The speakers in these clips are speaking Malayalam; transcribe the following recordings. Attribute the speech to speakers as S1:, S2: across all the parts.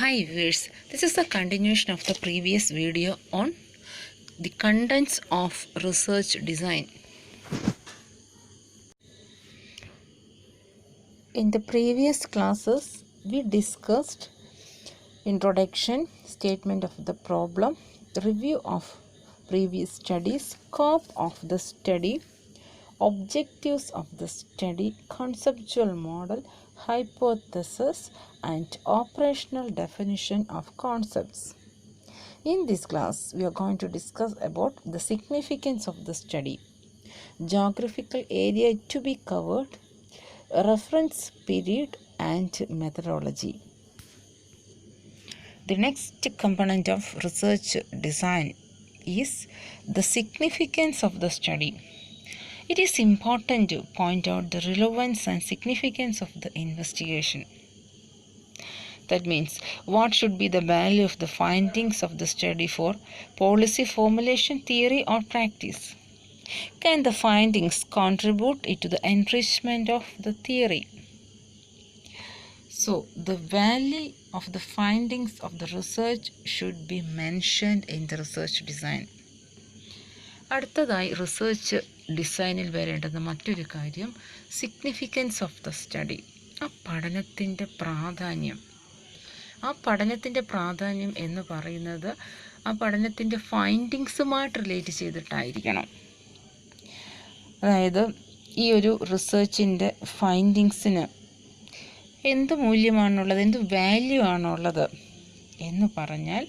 S1: Hi viewers, this is the continuation of the previous video on the contents of research design. In the previous classes, we discussed introduction, statement of the problem, review of previous studies, scope of the study, objectives of the study, conceptual model, hypothesis, and operational definition of concepts. In this class, we are going to discuss about the significance of the study, geographical area to be covered, reference period, and methodology. The next component of research design is the significance of the study. It is important to point out the relevance and significance of the investigation. That means, what should be the value of the findings of the study for policy formulation, theory, or practice? Can the findings contribute to the enrichment of the theory? So, the value of the findings of the research should be mentioned in the research design. അടുത്തതായി റിസർച്ച് ഡിസൈനിൽ വരേണ്ടുന്ന മറ്റൊരു കാര്യം സിഗ്നിഫിക്കൻസ് ഓഫ് ദ സ്റ്റഡി. ആ പഠനത്തിൻ്റെ പ്രാധാന്യം എന്ന് പറയുന്നത് ആ പഠനത്തിൻ്റെ ഫൈൻഡിങ്സുമായിട്ട് റിലേറ്റ് ചെയ്തിട്ടായിരിക്കണം. അതായത് ഈ ഒരു റിസർച്ചിൻ്റെ ഫൈൻഡിങ്സിന് എന്ത് മൂല്യമാണുള്ളത്, എന്ത് വാല്യൂ ആണുള്ളത് എന്ന് പറഞ്ഞാൽ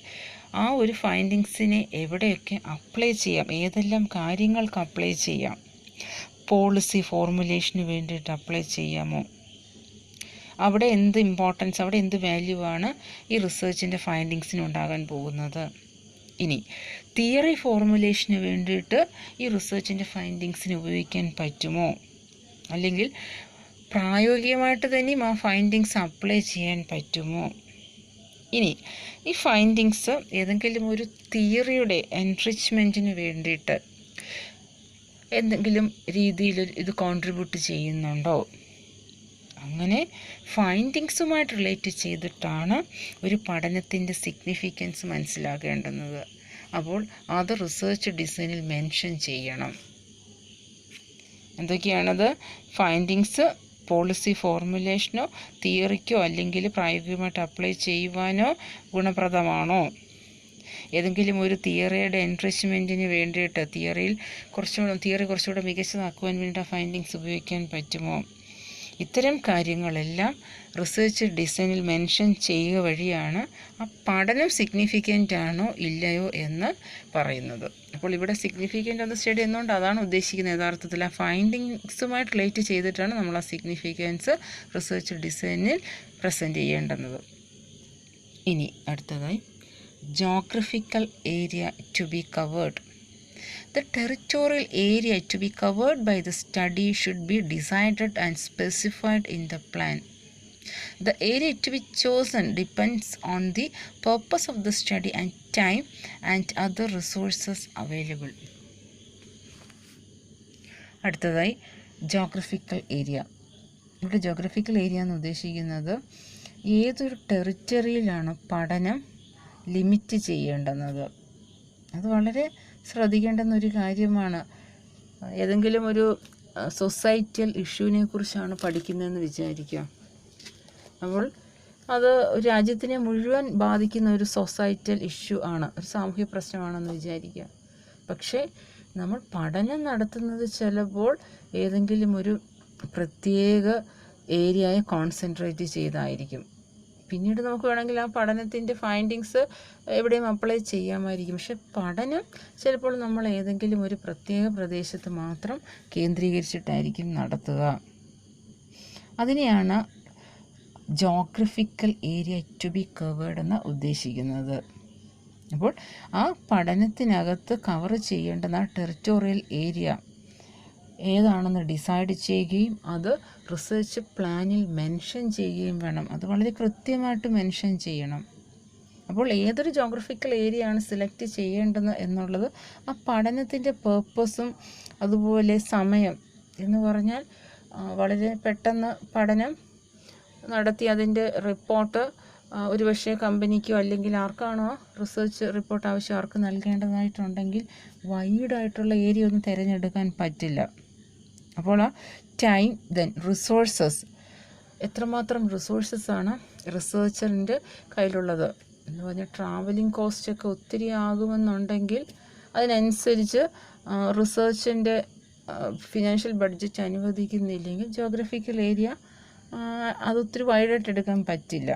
S1: ആ ഒരു ഫൈൻഡിങ്സിനെ എവിടെയൊക്കെ അപ്ലൈ ചെയ്യാം, ഏതെല്ലാം കാര്യങ്ങൾക്ക് അപ്ലൈ ചെയ്യാം, പോളിസി ഫോർമുലേഷന് വേണ്ടിയിട്ട് അപ്ലൈ ചെയ്യാമോ, അവിടെ എന്ത് ഇമ്പോർട്ടൻസ്, അവിടെ എന്ത് വാല്യൂ ആണ് ഈ റിസർച്ചിൻ്റെ ഫൈൻഡിങ്സിന് ഉണ്ടാകാൻ പോകുന്നത്. ഇനി തിയറി ഫോർമുലേഷന് വേണ്ടിയിട്ട് ഈ റിസർച്ചിൻ്റെ ഫൈൻഡിങ്സിന് ഉപയോഗിക്കാൻ പറ്റുമോ, അല്ലെങ്കിൽ പ്രായോഗികമായിട്ട് തന്നെയും ആ ഫൈൻഡിങ്സ് അപ്ലൈ ചെയ്യാൻ പറ്റുമോ. ഇനി ഈ ഫൈൻഡിങ്സ് ഏതെങ്കിലും ഒരു തിയറിയുടെ എൻറിച്ച്മെൻറ്റിന് വേണ്ടിയിട്ട് എന്തെങ്കിലും രീതിയിൽ ഇത് കോൺട്രിബ്യൂട്ട് ചെയ്യുന്നുണ്ടോ. അങ്ങനെ ഫൈൻഡിങ്സുമായിട്ട് റിലേറ്റ് ചെയ്തിട്ടാണ് ഒരു പഠനത്തിൻ്റെ സിഗ്നിഫിക്കൻസ് മനസ്സിലാക്കേണ്ടുന്നത്. അപ്പോൾ അത് റിസർച്ച് ഡിസൈനിൽ മെൻഷൻ ചെയ്യണം. എന്തൊക്കെയാണത്? ഫൈൻഡിങ്സ് പോളിസി ഫോർമുലേഷനോ തിയറിക്കോ അല്ലെങ്കിൽ പ്രായോഗികമായിട്ട് അപ്ലൈ ചെയ്യുവാനോ ഗുണപ്രദമാണോ, ഏതെങ്കിലും ഒരു തിയറിയുടെ എൻറിച്ച്മെൻറ്റിന് വേണ്ടിയിട്ട് തിയറി കുറച്ചുകൂടെ മികച്ചതാക്കുവാൻ വേണ്ടി ആ ഫൈൻഡിങ്സ് ഉപയോഗിക്കാൻ പറ്റുമോ. ഇത്തരം കാര്യങ്ങളെല്ലാം റിസർച്ച് ഡിസൈനിൽ മെൻഷൻ ചെയ്യുക വഴിയാണ് ആ പഠനം സിഗ്നിഫിക്കൻ്റ് ആണോ ഇല്ലയോ എന്ന് പറയുന്നത്. അപ്പോൾ ഇവിടെ സിഗ്നിഫിക്കൻ്റ് ഓഫ് ദ സ്റ്റഡി എന്നുകൊണ്ട് അതാണ് ഉദ്ദേശിക്കുന്നത്. യഥാർത്ഥത്തിൽ ആ ഫൈൻഡിങ്സുമായിട്ട് റിലേറ്റ് ചെയ്തിട്ടാണ് നമ്മൾ ആ സിഗ്നിഫിക്കൻസ് റിസർച്ച് ഡിസൈനിൽ പ്രസൻറ്റ് ചെയ്യേണ്ടുന്നത്. ഇനി അടുത്തതായി geographical area to be covered. The territorial area to be covered by the study should be decided and specified in the plan. The area to be chosen depends on the purpose of the study and time and other resources available. അടുത്തതായി ജോഗ്രഫിക്കൽ ഏരിയ. ഇവിടെ ജോഗ്രഫിക്കൽ ഏരിയ എന്ന് ഉദ്ദേശിക്കുന്നത് ഏതൊരു ടെറിറ്ററിയിലാണ് പഠനം ലിമിറ്റ് ചെയ്യേണ്ടുന്നത്. അത് വളരെ ശ്രദ്ധിക്കേണ്ടുന്ന ഒരു കാര്യമാണ്. ഏതെങ്കിലും ഒരു സൊസൈറ്റിയൽ ഇഷ്യൂവിനെ കുറിച്ചാണ് പഠിക്കുന്നതെന്ന് വിചാരിക്കുക. അപ്പോൾ അത് രാജ്യത്തിനെ മുഴുവൻ ബാധിക്കുന്ന ഒരു സൊസൈറ്റിയൽ ഇഷ്യൂ ആണ്, ഒരു സാമൂഹ്യ പ്രശ്നമാണെന്ന് വിചാരിക്കുക. പക്ഷേ നമ്മൾ പഠനം നടത്തുന്നത് ചിലപ്പോൾ ഏതെങ്കിലും ഒരു പ്രത്യേക ഏരിയയെ കോൺസെൻട്രേറ്റ് ചെയ്തായിരിക്കും. പിന്നീട് നമുക്ക് വേണമെങ്കിൽ ആ പഠനത്തിൻ്റെ ഫൈൻഡിങ്സ് എവിടെയും അപ്ലൈ ചെയ്യാമായിരിക്കും. പക്ഷെ പഠനം ചിലപ്പോൾ നമ്മൾ ഏതെങ്കിലും ഒരു പ്രത്യേക പ്രദേശത്ത് മാത്രം കേന്ദ്രീകരിച്ചിട്ടായിരിക്കും നടത്തുക. അതിനെയാണ് geographical area to be covered എന്ന് ഉദ്ദേശിക്കുന്നത്. അപ്പോൾ ആ പഠനത്തിനകത്ത് കവർ ചെയ്യേണ്ടുന്ന ടെറിറ്റോറിയൽ ഏരിയ ഏതാണെന്ന് ഡിസൈഡ് ചെയ്യുകയും അത് റിസർച്ച് പ്ലാനിൽ മെൻഷൻ ചെയ്യുകയും വേണം. അത് വളരെ കൃത്യമായിട്ട് മെൻഷൻ ചെയ്യണം. അപ്പോൾ ഏതൊരു ജോഗ്രഫിക്കൽ ഏരിയ ആണ് സെലക്ട് ചെയ്യേണ്ടത് എന്നുള്ളത് ആ പഠനത്തിൻ്റെ പേർപ്പസും അതുപോലെ സമയം എന്ന് പറഞ്ഞാൽ വളരെ പെട്ടെന്ന് പഠനം നടത്തി അതിൻ്റെ റിപ്പോർട്ട് ഒരു പക്ഷേ കമ്പനിക്കോ അല്ലെങ്കിൽ ആർക്കാണോ റിസർച്ച് റിപ്പോർട്ട് ആവശ്യം ആർക്ക് നൽകേണ്ടതായിട്ടുണ്ടെങ്കിൽ വൈഡായിട്ടുള്ള ഏരിയ ഒന്നും തിരഞ്ഞെടുക്കാൻ പറ്റില്ല. അപ്പോൾ ആ ടൈം, ദെൻ റിസോഴ്സസ്, എത്രമാത്രം റിസോഴ്സസാണ് റിസർച്ചറിൻ്റെ കയ്യിലുള്ളത് എന്ന് പറഞ്ഞാൽ ട്രാവലിംഗ് കോസ്റ്റൊക്കെ ഒത്തിരി ആകുമെന്നുണ്ടെങ്കിൽ അതിനനുസരിച്ച് റിസർച്ചിൻ്റെ ഫിനാൻഷ്യൽ ബഡ്ജറ്റ് അനുവദിക്കുന്നില്ലെങ്കിൽ ജോഗ്രഫിക്കൽ ഏരിയ അതൊത്തിരി വൈഡായിട്ട് എടുക്കാൻ പറ്റില്ല.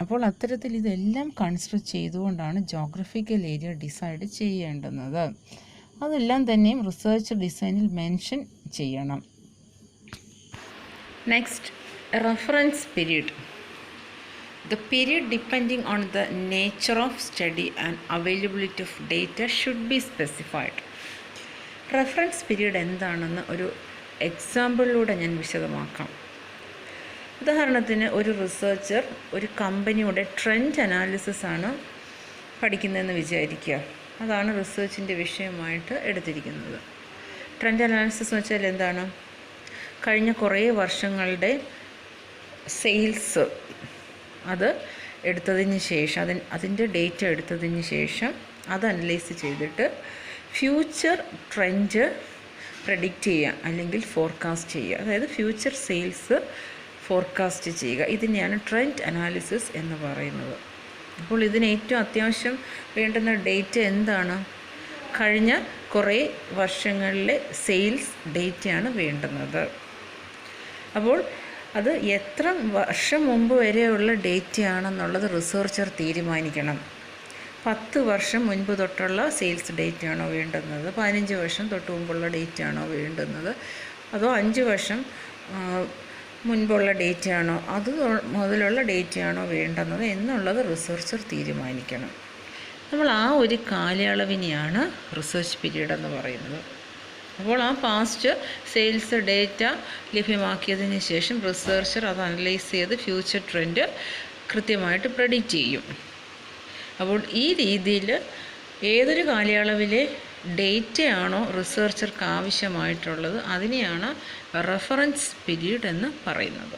S1: അപ്പോൾ അത്തരത്തിൽ ഇതെല്ലാം കൺസിഡർ ചെയ്തുകൊണ്ടാണ് ജോഗ്രഫിക്കൽ ഏരിയ ഡിസൈഡ് ചെയ്യേണ്ടുന്നത്. അതെല്ലാം തന്നെയും റിസർച്ച് ഡിസൈനിൽ മെൻഷൻ ചെയ്യണം. Next, reference period. The period depending on the nature of study and availability of data should be specified. Reference period എന്താണെന്ന് ഒരു എക്സാമ്പിളിലൂടെ ഞാൻ വിശദമാക്കാം. ഉദാഹരണത്തിന്, ഒരു റിസർച്ചർ ഒരു കമ്പനിയുടെ ട്രെൻഡ് അനാലിസിസ് ആണ് പഠിക്കുന്നതെന്ന് വിചാരിക്കുക. അതാണ് റിസർച്ചിൻ്റെ വിഷയമായിട്ട് എടുത്തിരിക്കുന്നത്. ട്രെൻഡ് അനാലിസിസ് എന്ന് വെച്ചാൽ എന്താണ്? കഴിഞ്ഞ കുറേ വർഷങ്ങളുടെ സെയിൽസ് അത് എടുത്തതിന് ശേഷം അതിൻ്റെ ഡേറ്റ എടുത്തതിന് ശേഷം അത് അനലൈസ് ചെയ്തിട്ട് ഫ്യൂച്ചർ ട്രെൻഡ് പ്രഡിക്റ്റ് ചെയ്യുക അല്ലെങ്കിൽ ഫോർകാസ്റ്റ് ചെയ്യുക. അതായത് ഫ്യൂച്ചർ സെയിൽസ് ഫോർകാസ്റ്റ് ചെയ്യുക. ഇതിനെയാണ് ട്രെൻഡ് അനാലിസിസ് എന്ന് പറയുന്നത്. അപ്പോൾ ഇതിന് ഏറ്റവും അത്യാവശ്യം വേണ്ടുന്ന ഡേറ്റ എന്താണ്? കഴിഞ്ഞ കുറേ വർഷങ്ങളിലെ സെയിൽസ് ഡേറ്റയാണ് വേണ്ടുന്നത്. അപ്പോൾ അത് എത്ര വർഷം മുമ്പ് വരെയുള്ള ഡേറ്റയാണെന്നുള്ളത് റിസർച്ചർ തീരുമാനിക്കണം. 10 വർഷം മുൻപ് തൊട്ടുള്ള സെയിൽസ് ഡേറ്റയാണോ വേണ്ടുന്നത്, 15 വർഷം തൊട്ട് മുമ്പുള്ള ഡേറ്റയാണോ വേണ്ടുന്നത്, അതോ 5 വർഷം മുൻപുള്ള ഡേറ്റയാണോ, അത് മുതലുള്ള ഡേറ്റയാണോ വേണ്ടുന്നത് എന്നുള്ളത് റിസർച്ചർ തീരുമാനിക്കണം. നമ്മൾ ആ ഒരു കാലയളവിനെയാണ് റിസർച്ച് പീരീഡ് എന്ന് പറയുന്നത്. അപ്പോൾ ആ പാസ്റ്റ് സെയിൽസ് ഡേറ്റ ലഭ്യമാക്കിയതിന് ശേഷം റിസർച്ചർ അത് അനലൈസ് ചെയ്ത് ഫ്യൂച്ചർ ട്രെൻഡ് കൃത്യമായിട്ട് പ്രെഡിക്റ്റ് ചെയ്യും. അപ്പോൾ ഈ രീതിയിൽ ഏതൊരു കാലയളവിലെ ഡേറ്റയാണോ റിസർച്ചർക്ക് ആവശ്യമായിട്ടുള്ളത് അതിനെയാണ് റെഫറൻസ് പീരീഡ് എന്ന് പറയുന്നത്.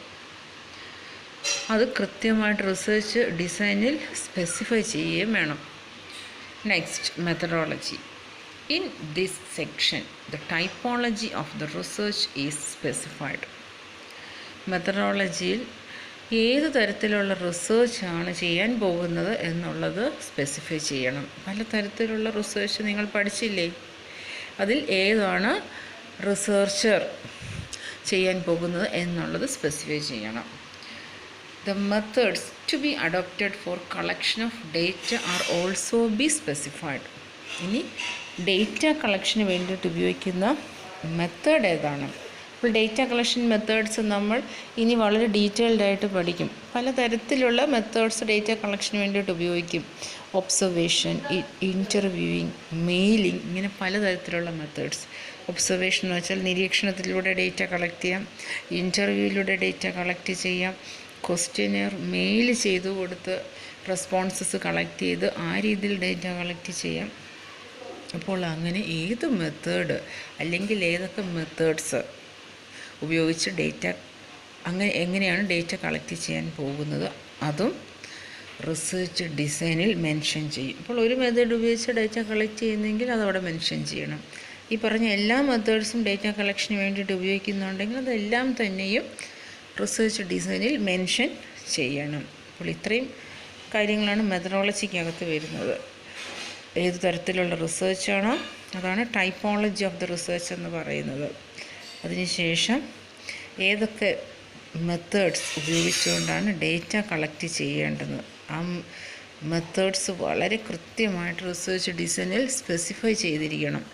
S1: അത് കൃത്യമായിട്ട് റിസർച്ച് ഡിസൈനിൽ സ്പെസിഫൈ ചെയ്യുകയും വേണം. Next, methodology. In this section, the typology of the research is specified. മെത്തഡോളജിയിൽ ഏത് തരത്തിലുള്ള റിസർച്ചാണ് ചെയ്യാൻ പോകുന്നത് എന്നുള്ളത് സ്പെസിഫൈ ചെയ്യണം. പല തരത്തിലുള്ള റിസർച്ച് നിങ്ങൾ പഠിച്ചില്ലേ? അതിൽ ഏതാണ് റിസർച്ചർ ചെയ്യാൻ പോകുന്നത് എന്നുള്ളത് സ്പെസിഫൈ ചെയ്യണം. The methods to be adopted for collection of data are also be specified. ഇനി ഡേറ്റ കളക്ഷന് വേണ്ടിയിട്ട് ഉപയോഗിക്കുന്ന മെത്തേഡ് ഏതാണ്? അപ്പോൾ ഡേറ്റ കളക്ഷൻ മെത്തേഡ്സ് നമ്മൾ ഇനി വളരെ ഡീറ്റെയിൽഡ് ആയിട്ട് പഠിക്കും. പലതരത്തിലുള്ള മെത്തേഡ്സ് ഡേറ്റ കളക്ഷന് വേണ്ടിയിട്ട് ഉപയോഗിക്കും. ഒബ്സർവേഷൻ, ഇൻ്റർവ്യൂയിങ്, മെയിലിംഗ്, ഇങ്ങനെ പലതരത്തിലുള്ള മെത്തേഡ്സ്. ഒബ്സർവേഷൻ എന്ന് വെച്ചാൽ നിരീക്ഷണത്തിലൂടെ ഡേറ്റ കളക്ട് ചെയ്യാം, ഇൻ്റർവ്യൂയിലൂടെ ഡേറ്റ കളക്ട് ചെയ്യാം, ക്വസ്റ്റ്യനെയർ മെയിൽ ചെയ്തു കൊടുത്ത് റെസ്പോൺസസ് കളക്ട് ചെയ്ത് ആ രീതിയിൽ ഡേറ്റ കളക്ട് ചെയ്യാം. അപ്പോൾ അങ്ങനെ ഏത് മെത്തേഡ് അല്ലെങ്കിൽ ഏതൊക്കെ മെത്തേഡ്സ് ഉപയോഗിച്ച് ഡേറ്റ എങ്ങനെയാണ് ഡേറ്റ കളക്ട് ചെയ്യാൻ പോകുന്നത് അതും റിസർച്ച് ഡിസൈനിൽ മെൻഷൻ ചെയ്യും. അപ്പോൾ ഒരു മെത്തേഡ് ഉപയോഗിച്ച് ഡേറ്റ കളക്ട് ചെയ്യുന്നെങ്കിൽ അതവിടെ മെൻഷൻ ചെയ്യണം. ഈ പറഞ്ഞ എല്ലാ മെത്തേഡ്സും ഡേറ്റ കളക്ഷന് വേണ്ടിയിട്ട് ഉപയോഗിക്കുന്നുണ്ടെങ്കിൽ അതെല്ലാം തന്നെയും റിസർച്ച് ഡിസൈനിൽ മെൻഷൻ ചെയ്യണം. അപ്പോൾ ഇത്രയും കാര്യങ്ങളാണ് മെത്തഡോളജിക്കകത്ത് വരുന്നത്. ഏത് തരത്തിലുള്ള റിസർച്ചാണോ അതാണ് ടൈപ്പോളജി ഓഫ് ദി റിസർച്ച് എന്ന് പറയുന്നത്. അതിനുശേഷം ഏതൊക്കെ മെത്തേഡ്സ് ഉപയോഗിച്ചുകൊണ്ടാണ് ഡേറ്റ കളക്ട് ചെയ്യേണ്ടത്, ആ മെത്തേഡ്സ് വളരെ കൃത്യമായിട്ട് റിസർച്ച് ഡിസൈനിൽ സ്പെസിഫൈ ചെയ്തിരിക്കണം.